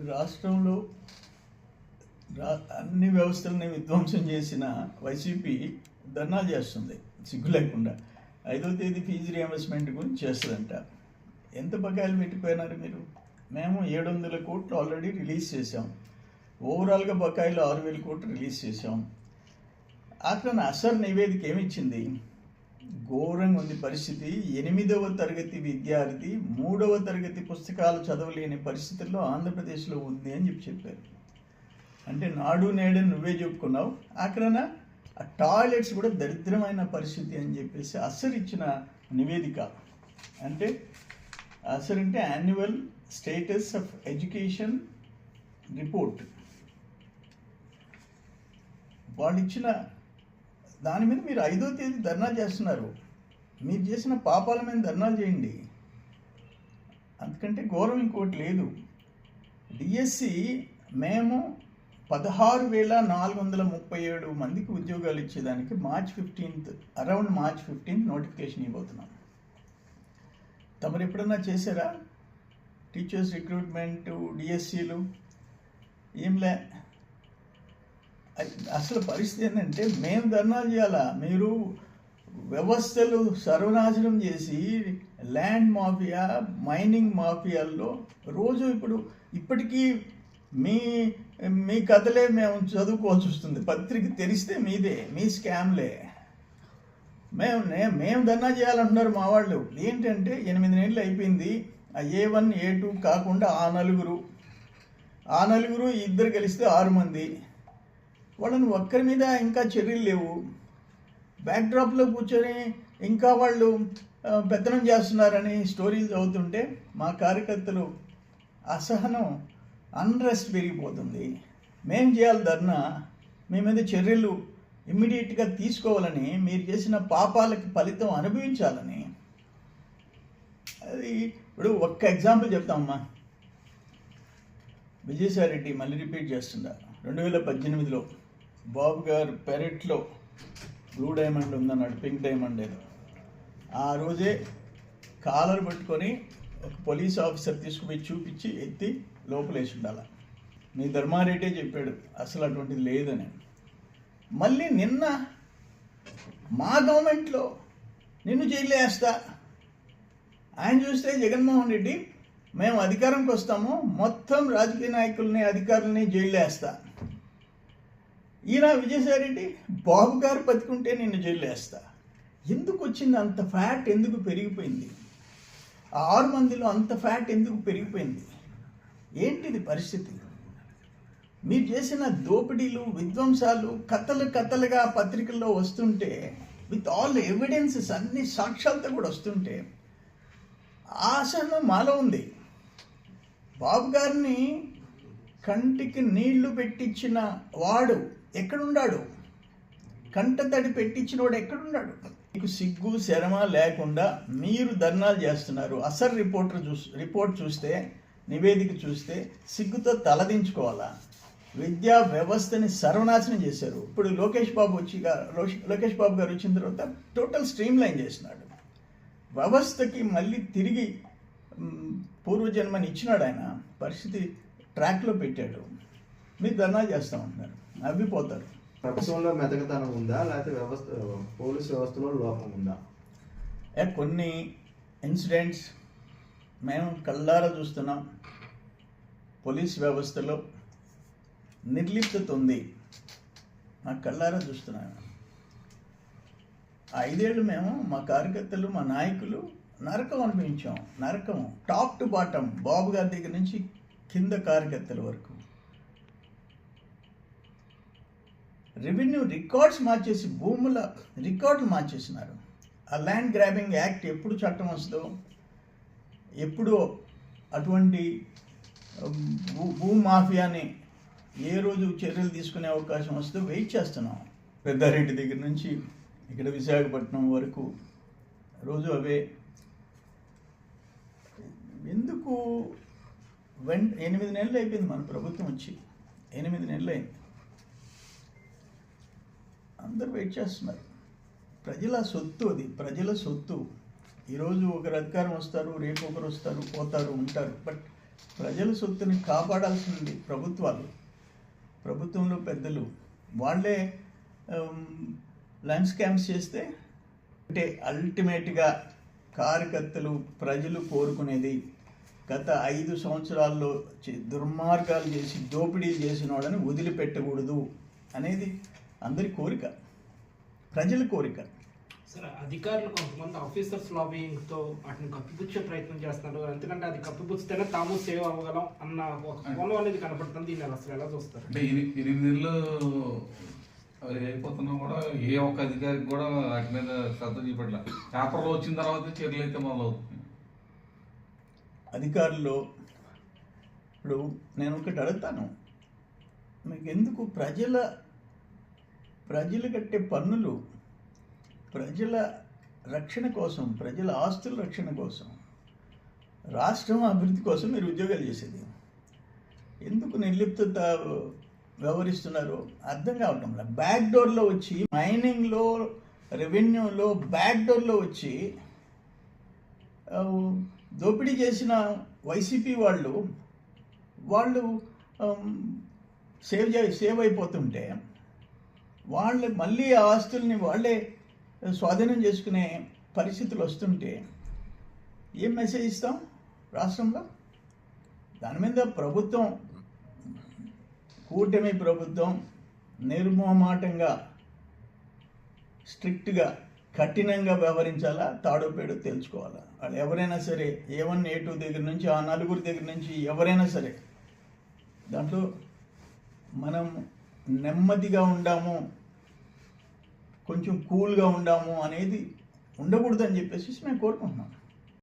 రాష్ట్రంలో అన్ని వ్యవస్థలని విధ్వంసం చేసిన వైసీపీ ధర్నాలు చేస్తుంది సిగ్గు లేకుండా. 5వ తేదీ ఫీజు రియంబర్స్మెంట్ గురించి చేస్తుందంట. ఎంత బకాయిలు పెట్టిపోయినారు మీరు? మేము 700 కోట్లు ఆల్రెడీ రిలీజ్ చేసాం. ఓవరాల్గా బకాయిలు 6,000 కోట్లు రిలీజ్ చేసాం. అట్లా అసలు నివేదిక ఏమిచ్చింది? ఘోరంగా ఉంది పరిస్థితి. 8వ తరగతి విద్యార్థి 3వ తరగతి పుస్తకాలు చదవలేని పరిస్థితుల్లో ఆంధ్రప్రదేశ్లో ఉంది అని చెప్పారు. అంటే నాడు నేడు నువ్వే చెప్పుకున్నావు. అక్కడ ఆ టాయిలెట్స్ కూడా దరిద్రమైన పరిస్థితి అని చెప్పేసి అసలు ఇచ్చిన నివేదిక. అంటే అసలు అంటే annual status of education report వాళ్ళు ఇచ్చిన దాని మీద మీరు 5వ తేదీ ధర్నాలు చేస్తున్నారు. మీరు చేసిన పాపాల మీద ధర్నాలు చేయండి. అందుకంటే ఘోరం ఇంకోటి లేదు. డిఎస్సి మేము 16,437 మందికి ఉద్యోగాలు ఇచ్చేదానికి అరౌండ్ మార్చ్ 15 నోటిఫికేషన్ ఇవ్వబోతున్నాం. తమరు ఎప్పుడన్నా చేశారా టీచర్స్ రిక్రూట్మెంట్ డిఎస్సీలు? ఏంలే. అసలు పరిస్థితి ఏంటంటే మేము ధర్నాలు చేయాలా? మీరు వ్యవస్థలు సర్వనాశనం చేసి ల్యాండ్ మాఫియా, మైనింగ్ మాఫియాల్లో రోజు ఇప్పటికీ మీ కథలే మేము చదువుకోవాల్సి వస్తుంది. పత్రిక తెరిస్తే మీదే, మీ స్కామ్లే. మేము ధర్నా చేయాలంటున్నారు మా వాళ్ళు. ఏంటంటే 8 నెలలు అయిపోయింది. ఆ A1 A2 కాకుండా ఆ నలుగురు ఇద్దరు కలిస్తే 6 మంది. వాళ్ళని ఒక్కరి మీద ఇంకా చర్యలు లేవు. బ్యాక్డ్రాప్లో కూర్చొని ఇంకా వాళ్ళు పెత్తనం చేస్తున్నారని స్టోరీస్ అవుతుంటే మా కార్యకర్తలు అసహనం, అన్రెస్ట్ పెరిగిపోతుంది. మేం చేయాలి ధర్నా, మీ మీద చర్యలు ఇమ్మీడియట్గా తీసుకోవాలని, మీరు చేసిన పాపాలకి ఫలితం అనుభవించాలని. అది ఇప్పుడు ఒక్క ఎగ్జాంపుల్ చెప్తామమ్మా. విజయసాయిరెడ్డి మళ్ళీ రిపీట్ చేస్తుందా, 2018లో బాబు గారు పెరట్లో బ్లూ డైమండ్ ఉందన్నాడు, పింక్ డైమండ్ ఏదో. ఆ రోజే కాలర్ పట్టుకొని ఒక పోలీస్ ఆఫీసర్ తీసుకుపోయి చూపించి ఎత్తి లోపలేసి ఉండాలి. మీ ధర్మారెడ్డే చెప్పాడు అసలు అటువంటిది లేదని. మళ్ళీ నిన్న మా గవర్నమెంట్లో నిన్ను జైల్లో వేస్తా. ఆయన చూస్తే జగన్మోహన్ రెడ్డి మేము అధికారంకి వస్తాము, మొత్తం రాజకీయ నాయకుల్ని అధికారులని జైల్లో వేస్తా. ఈయన విజయసాయిరెడ్డి బాబు గారు బతికుంటే నిన్ను జైల్లో వేస్తా. ఎందుకు వచ్చింది అంత ఫ్యాట్? ఎందుకు పెరిగిపోయింది? ఆ 6 మందిలో అంత ఫ్యాట్ ఎందుకు పెరిగిపోయింది? ఏంటిది పరిస్థితి? మీరు చేసిన దోపిడీలు, విధ్వంసాలు కథలుగా పత్రికల్లో వస్తుంటే, విత్ ఆల్ ఎవిడెన్సెస్, అన్ని సాక్ష్యాలతో కూడా వస్తుంటే ఆశను మాలో ఉంది. బాబు గారిని కంటికి నీళ్లు పెట్టించిన వాడు ఎక్కడున్నాడు? కంటతడి పెట్టించిన వాడు ఎక్కడున్నాడు? మీకు సిగ్గు శరమ లేకుండా మీరు ధర్నాలు చేస్తున్నారు. అసలు రిపోర్ట్ చూస్తే, నివేదిక చూస్తే సిగ్గుతో తలదించుకోవాలా? విద్యా వ్యవస్థని సర్వనాశనం చేశారు. ఇప్పుడు లోకేష్ బాబు గారు వచ్చిన తర్వాత టోటల్ స్ట్రీమ్ లైన్ చేసినాడు. వ్యవస్థకి మళ్ళీ తిరిగి పూర్వజన్మని ఇచ్చినాడు. ఆయన పరిస్థితి ట్రాక్లో పెట్టాడు. మీరు ధర్నా చేస్తామంటున్నారు, నవ్విపోతారు. ప్రభుత్వంలో మెతకతనం ఉందా, లేకపోతే పోలీసు వ్యవస్థలో లోపం ఉందా? కొన్ని ఇన్సిడెంట్స్ మేము కళ్ళారా చూస్తున్నాం. పోలీస్ వ్యవస్థలో నిర్లిప్తత ఉంది, మా కళ్ళారా చూస్తున్నాను. 5 ఏళ్ళు మేము, మా కార్యకర్తలు, మా నాయకులు నరకం అనిపించాం. నరకం టాప్ టు బాటం, బాబు గారి దగ్గర నుంచి కింద కార్యకర్తల వరకు. రెవెన్యూ రికార్డ్స్ మార్చేసి, భూముల రికార్డులు మార్చేసినారు. ఆ ల్యాండ్ గ్రాబింగ్ యాక్ట్ ఎప్పుడు చట్టం వస్తుందో, ఎప్పుడు అటువంటి భూమాఫియాని ఏ రోజు చర్యలు తీసుకునే అవకాశం వస్తుందో వెయిట్ చేస్తున్నాం. పెద్దారెడ్డి దగ్గర నుంచి ఇక్కడ విశాఖపట్నం వరకు రోజు అవే. ఎందుకు 8 నెలలు అయిపోయింది మన ప్రభుత్వం వచ్చి, 8 నెలలు అయింది. అందరూ వెయిట్ చేస్తున్నారు. ప్రజల సొత్తు అది, ప్రజల సొత్తు. ఈరోజు ఒకరు అధికారం వస్తారు, రేపు ఒకరు వస్తారు, పోతారు, ఉంటారు. బట్ ప్రజల సొత్తుని కాపాడాల్సింది ప్రభుత్వాలు, ప్రభుత్వంలో పెద్దలు. వాళ్ళే లంచ్ క్యాంప్స్ చేస్తే అంటే అల్టిమేట్గా కార్యకర్తలు ప్రజలు కోరుకునేది గత 5 సంవత్సరాల్లో దుర్మార్గాలు చేసి దోపిడీలు చేసిన వాళ్ళని వదిలిపెట్టకూడదు అనేది అందరి కోరిక, ప్రజల కోరిక. సరే, అధికారులు కొంతమంది ఆఫీసర్స్ లాబింగ్తో వాటిని కప్పిపుచ్చే ప్రయత్నం చేస్తున్నారు. ఎందుకంటే అది కప్పిపుచ్చితేనే తాము సేవ్ అవ్వగలం అన్న ఒక కోణం అనేది కనపడుతుంది. దీన్ని అసలు ఎలా చూస్తారు? అంటే 8 నెలలు అయిపోతున్నా కూడా ఏ ఒక్క అధికారికి కూడా వాటి మీద శ్రద్ధ చూపట్ల. పేపర్లో వచ్చిన తర్వాత చర్యలు అయితే మొదలవుతుంది. అధికారులు ఇప్పుడు నేను ఒకటి అడుగుతాను, మీకు ఎందుకు ప్రజలు కట్టే పన్నులు ప్రజల రక్షణ కోసం, ప్రజల ఆస్తుల రక్షణ కోసం, రాష్ట్రం అభివృద్ధి కోసం మీరు ఉద్యోగాలు చేసేది, ఎందుకు నిర్లిప్తత వ్యవహరిస్తున్నారు అర్థం కావటం లేదు. బ్యాక్ డోర్లో వచ్చి మైనింగ్లో, రెవెన్యూలో బ్యాక్ డోర్లో వచ్చి దోపిడీ చేసిన వైసీపీ వాళ్ళు సేవ్ అయిపోతుంటే వాళ్ళు మళ్ళీ ఆ ఆస్తుల్ని వాళ్ళే స్వాధీనం చేసుకునే పరిస్థితులు వస్తుంటే ఏం మెసేజ్ ఇస్తాం రాష్ట్రంలో? దాని మీద ప్రభుత్వం, కూటమి ప్రభుత్వం నిర్మోహమాటంగా, స్ట్రిక్ట్గా, కఠినంగా వ్యవహరించాలా, తాడోపేడో తెలుసుకోవాలా. వాళ్ళు ఎవరైనా సరే A1 A2 దగ్గర నుంచి ఆ 4 దగ్గర నుంచి ఎవరైనా సరే దాంట్లో మనం నెమ్మదిగా ఉండాము, కొంచెం కూల్గా ఉండాము అనేది ఉండకూడదని చెప్పేసి మేము కోరుకుంటున్నాం.